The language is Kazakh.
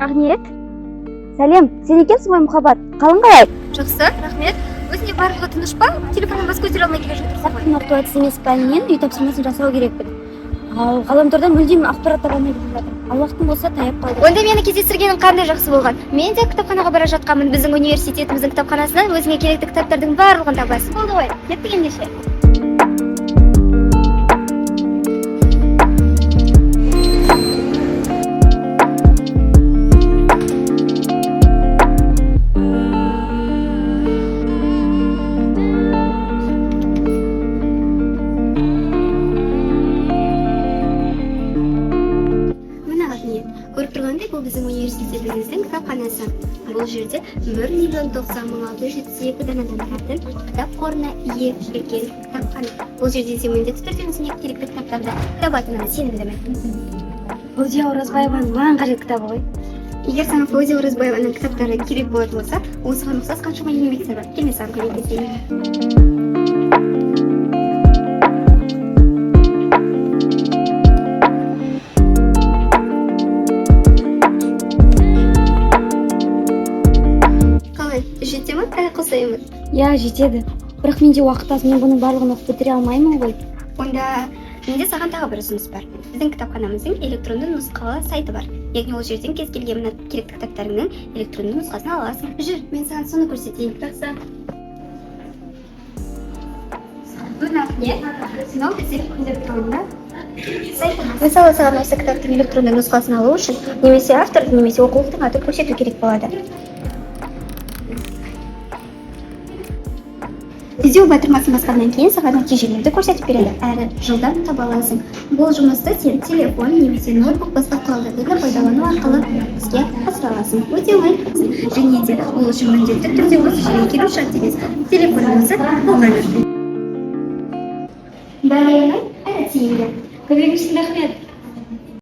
Рахмет. Сәлем, сен екенсің ғой Мұхаббат. Қалың қалай? Жақсы, рахмет. Өзіне барлығы тыныш па? Телефоннан бас көтере алмай келе жатырсың ғой. Нақты айтыс емес пәнінен үй тапсырмасын жасау керекпін. Ал ғаламтордан мүлдем ақпарат таба алмай кетіп жатыр. Ал уақытым болса таяп қалды. Онда мені кездестіргенің қандай жақсы болған. Мен де кітапханаға бара жатқанмын. Біздің университетіміздің кітапханасынан өзіңе керекті кітаптардың барлығын табасың. Болды ғой. Кеттік ендеше. Көріп тұрғандай, бұл біздің университетіміздің кітапханасы. Бұл жерде 1.090.672 данадан тұратын кітап қорына ие үлкен кітапхана. Бұл жерде сен міндетті түрде өзіңе керекті кітаптарды табатынына сенімдімін. Фаузия Оразбаеваның маған қажет кітабы ғой. Егер саған Фаузия Оразбаеваның кітаптары керек болатын болса, осыған ұқсас қаншама еңбектер бар. Келме саған көмектесейін. Жете ме? Қосаймыз. Я, жетеді. Бірақ менде уақыт аз, мен бұның барлығын оқып бітіре алмаймын ғой. Онда менде саған тағы бір ұсыныс бар. Біздің кітапханамыздың электронды нұсқалы сайты бар. Яғни ол жерден кез келген мына керекті кітаптарыңның электронды нұсқасын аласың. Жүр, мен саған соны көрсетейін. Жақсы. Мынау біздің электронды сайтымыз. Мысалы, саған осы кітаптың электронды нұсқасын алу үшін немесе автордың, немесе оқулықтың атын көрсету керек болады. Іздеу батырмасын басқаннан кейін саған нәтижелерді көрсетіп береді, әрі жылдам таба аласың. Бұл жұмысты сен телефон немесе ноутбук басқа құралдарды пайдалану арқылы іске асыра аласың. Өте оңай. Және де ол үшін міндетті түрде осы жерге келу шарт емес. Телефоныңызды қолданыңыз. Бәрі әрі тиімді. Көмек үшін рахмет.